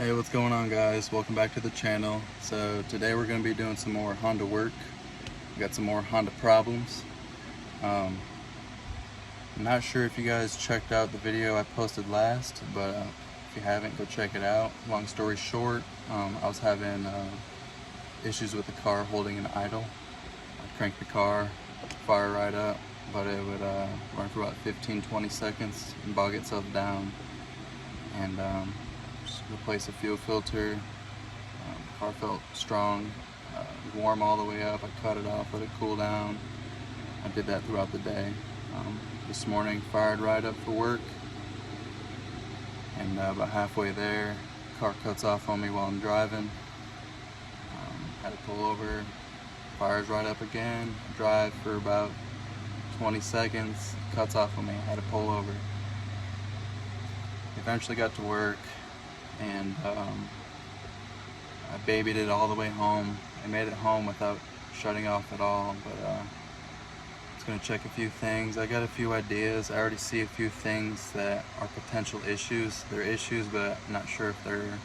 Hey, what's going on, guys? Welcome back to the channel. So today we're going to be doing some more Honda work. We got some more Honda problems. I'm not sure if you guys checked out the video I posted last, but if you haven't, go check it out. Long story short, I was having issues with the car holding an idle. I'd crank the car, fire right up, but it would run for about 15-20 seconds and bog itself down. And just replace the fuel filter. The car felt strong, warm all the way up. I cut it off, let it cool down. I did that throughout the day. This morning, fired right up for work, and about halfway there, car cuts off on me while I'm driving. Had to pull over, fires right up again, drive for about 20 seconds, cuts off on me, had to pull over. Eventually got to work, and I babied it all the way home. I made it home without shutting off at all, but it's going to check a few things. I got a few ideas. I already see a few things that are potential issues. They're issues, but I'm not sure if they're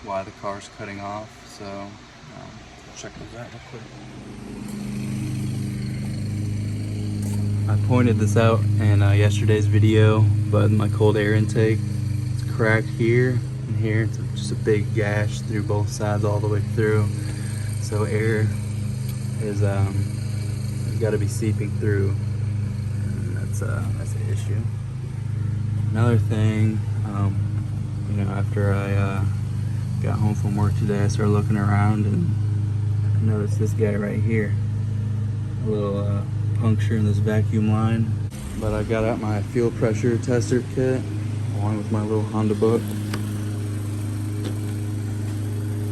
why the car's cutting off. So check those out real quick. I pointed this out in yesterday's video, but my cold air intake, it's cracked here and here. It's just a big gash through both sides all the way through. So air is got to be seeping through, and that's the issue. Another thing, after I got home from work today, I started looking around and I noticed this guy right here, a little puncture in this vacuum line. But I got out my fuel pressure tester kit along with my little Honda book.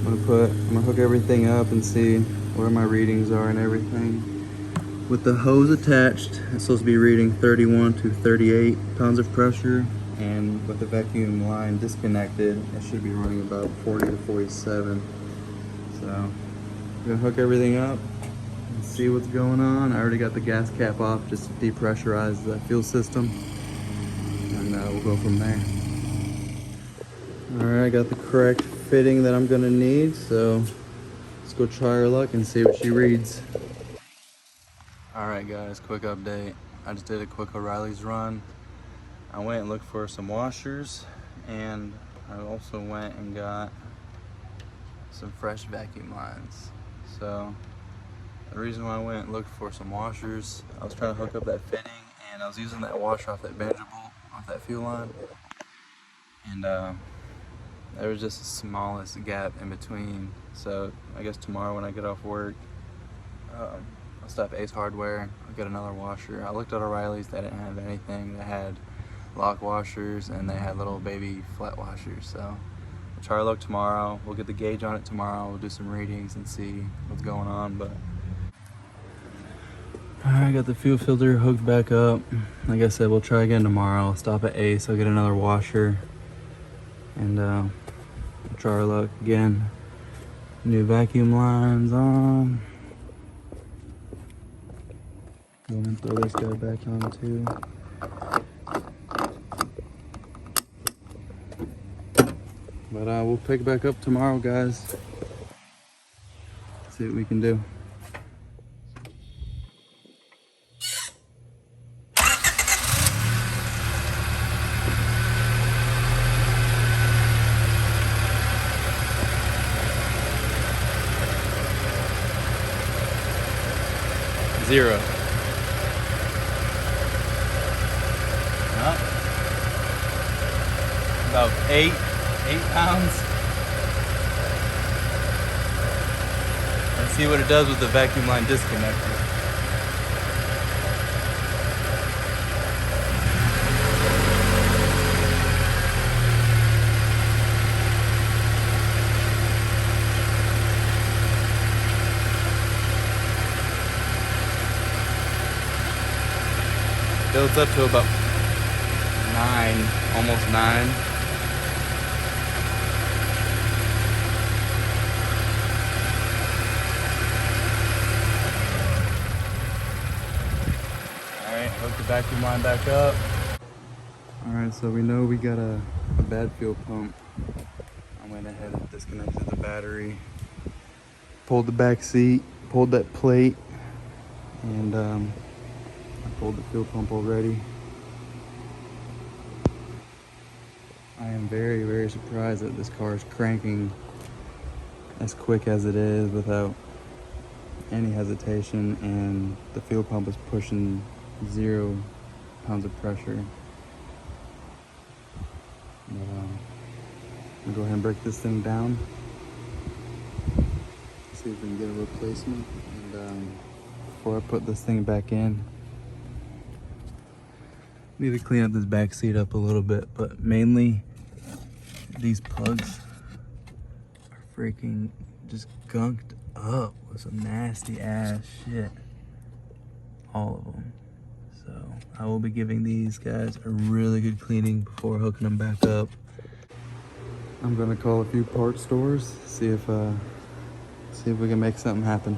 I'm gonna hook everything up and see where my readings are and everything. With the hose attached, it's supposed to be reading 31 to 38 pounds of pressure, and with the vacuum line disconnected, it should be running about 40 to 47. So I'm gonna hook everything up and see what's going on. I already got the gas cap off just to depressurize the fuel system, and we'll go from there. Alright, I got the correct fitting that I'm gonna need, so let's go try our luck and see what she reads. Alright guys, quick update. I just did a quick O'Reilly's run. I went and looked for some washers, and I also went and got some fresh vacuum lines. So the reason why I went and looked for some washers, I was trying to hook up that fitting, and I was using that washer off that banjo bolt off that fuel line, and there was just the smallest gap in between. So I guess tomorrow when I get off work, I'll stop Ace Hardware, I'll get another washer. I looked at O'Reilly's, they didn't have anything. They had lock washers and they had little baby flat washers. So we'll try our luck tomorrow. We'll get the gauge on it tomorrow. We'll do some readings and see what's going on. But alright, I got the fuel filter hooked back up. Like I said, we'll try again tomorrow. I'll stop at Ace, I'll get another washer, and we'll try our luck again. New vacuum lines on. Go ahead and throw this guy back on too. But we'll pick back up tomorrow, guys. See what we can do. Zero. About 8 pounds. Let's see what it does with the vacuum line disconnected. Builds up to about 9, almost 9. Hook the vacuum line back up. Alright, so we know we got a bad fuel pump. I went ahead and disconnected the battery, pulled the back seat, pulled that plate, and I pulled the fuel pump already. I am very, very surprised that this car is cranking as quick as it is without any hesitation, and the fuel pump is pushing 0 pounds of pressure. But I'm gonna go ahead and break this thing down, see if we can get a replacement. And before I put this thing back in, need to clean up this back seat up a little bit, but mainly these plugs are freaking just gunked up with some nasty ass shit. All of them. So I will be giving these guys a really good cleaning before hooking them back up. I'm gonna call a few parts stores, see if we can make something happen.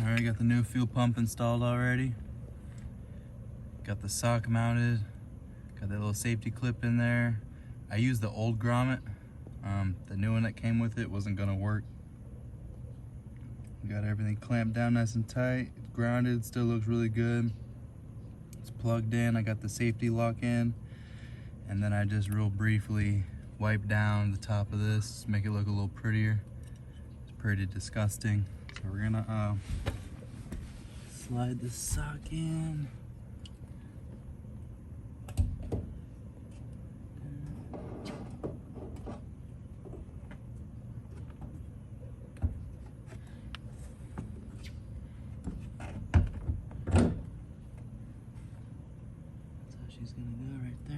Alright, got the new fuel pump installed already. Got the sock mounted. Got that little safety clip in there. I used the old grommet. The new one that came with it wasn't gonna work. Got everything clamped down nice and tight. It's grounded, still looks really good. It's plugged in. I got the safety lock in. And then I just real briefly wiped down the top of this to make it look a little prettier. It's pretty disgusting. So we're gonna slide this sock in. She's gonna go right there.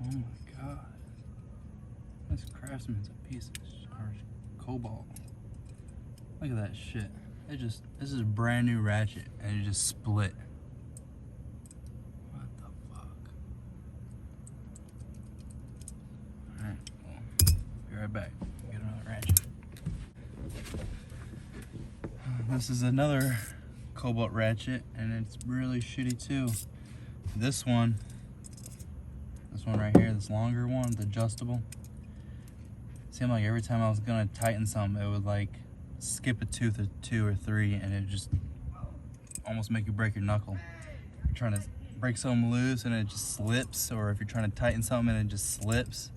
Oh my god. This Craftsman's a piece of Cobalt. Look at that shit. This is a brand new ratchet and it just split. What the fuck? Alright, well, be right back. Get another ratchet. This is another Cobalt Ratchet and it's really shitty too. This one right here, this longer one, the adjustable, seemed like every time I was gonna tighten something, it would like skip a tooth or 2 or 3 and it just almost make you break your knuckle. You're trying to break something loose and it just slips, or if you're trying to tighten something and it just slips,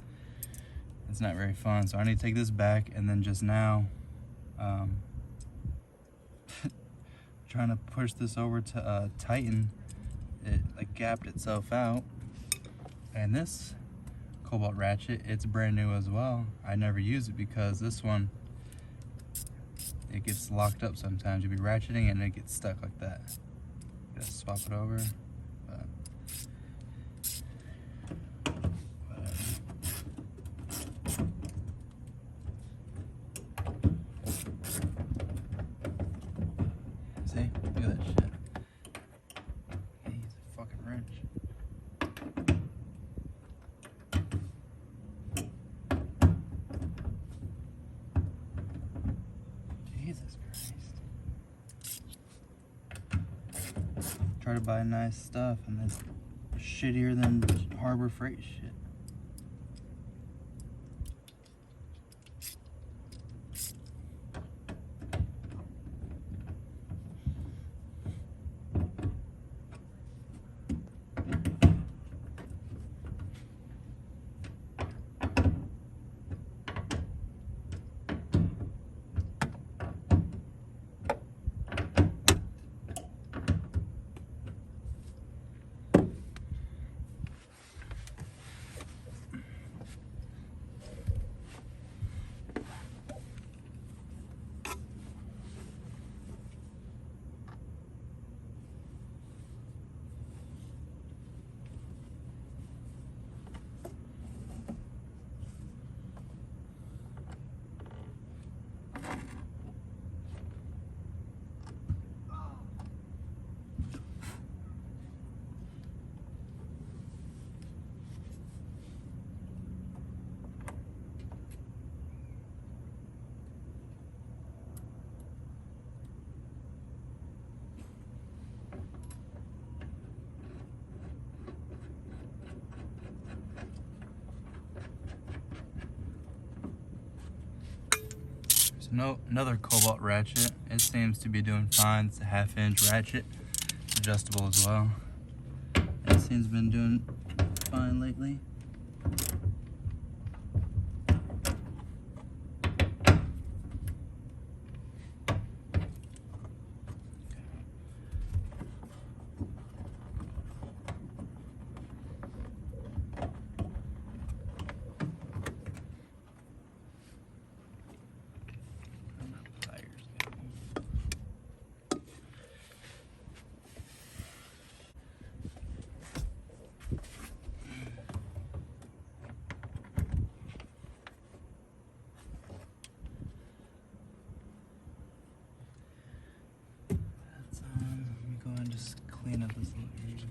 it's not very fun. So I need to take this back, and then just now trying to push this over to tighten it, like gapped itself out. And this Cobalt Ratchet. It's brand new as well. I never use it because this one, it gets locked up sometimes. You'll be ratcheting and it gets stuck like that. Just swap it over. But whatever. See? Look at that shit. Yeah, he's a fucking wrench. Jesus Christ. Try to buy nice stuff and it's shittier than Harbor Freight shit. No, another Cobalt Ratchet. It seems to be doing fine. It's a 1/2-inch ratchet. It's adjustable as well. It seems to been doing fine lately. Let me just clean up this little area.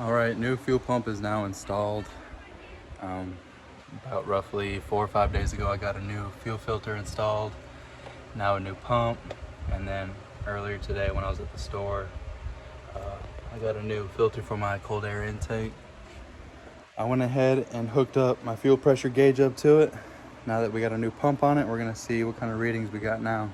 Alright, new fuel pump is now installed. About roughly 4 or 5 days ago I got a new fuel filter installed, now a new pump, and then earlier today when I was at the store, I got a new filter for my cold air intake. I went ahead and hooked up my fuel pressure gauge up to it. Now that we got a new pump on it, we're gonna see what kind of readings we got now.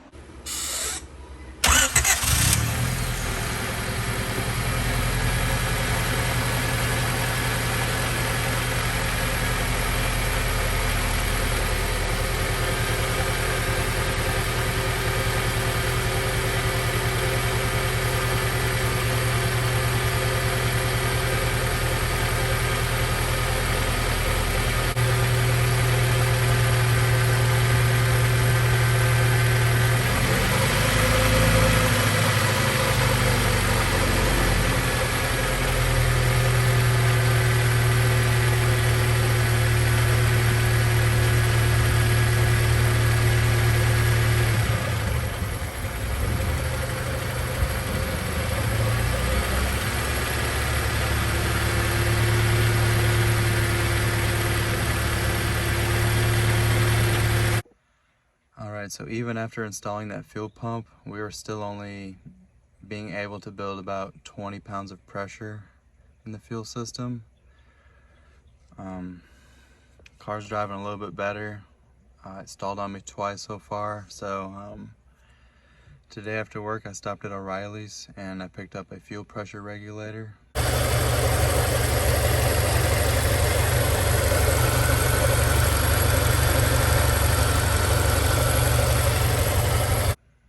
Alright, so even after installing that fuel pump, we were still only being able to build about 20 pounds of pressure in the fuel system. Car's driving a little bit better. It stalled on me twice so far, so today after work I stopped at O'Reilly's and I picked up a fuel pressure regulator.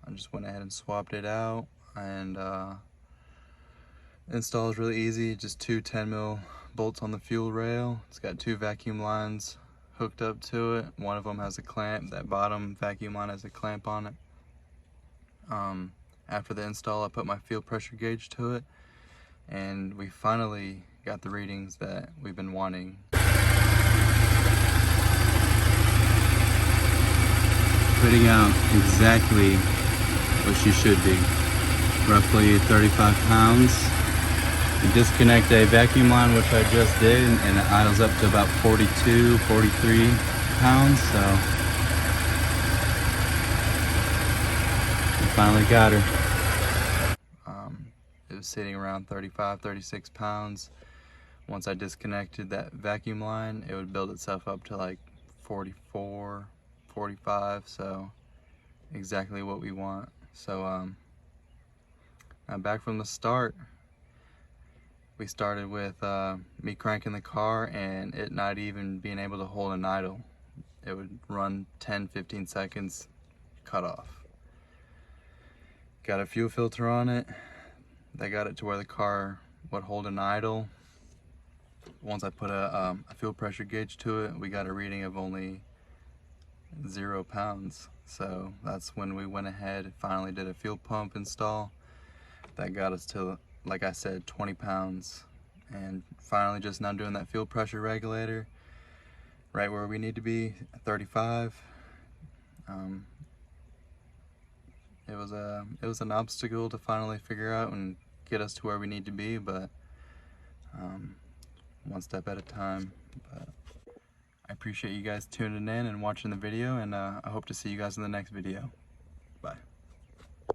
I just went ahead and swapped it out, and install is really easy. Just two 10mm bolts on the fuel rail. It's got two vacuum lines hooked up to it. One of them has a clamp. That bottom vacuum line has a clamp on it. After the install, I put my fuel pressure gauge to it, and we finally got the readings that we've been wanting. Putting out exactly what she should be, roughly 35 pounds. You disconnect a vacuum line, which I just did, and it idles up to about 42, 43 pounds, so we finally got her. It was sitting around 35, 36 pounds. Once I disconnected that vacuum line, it would build itself up to like 44, 45, so exactly what we want. So now back from the start, we started with me cranking the car and it not even being able to hold an idle. It would run 10-15 seconds, cut off. Got a fuel filter on it. That got it to where the car would hold an idle. Once I put a fuel pressure gauge to it, we got a reading of only 0 pounds. So that's when we went ahead and finally did a fuel pump install. That got us to, like I said, 20 pounds. And finally just now doing that fuel pressure regulator right where we need to be, 35. It was an obstacle to finally figure out and get us to where we need to be, but one step at a time. But I appreciate you guys tuning in and watching the video, and I hope to see you guys in the next video.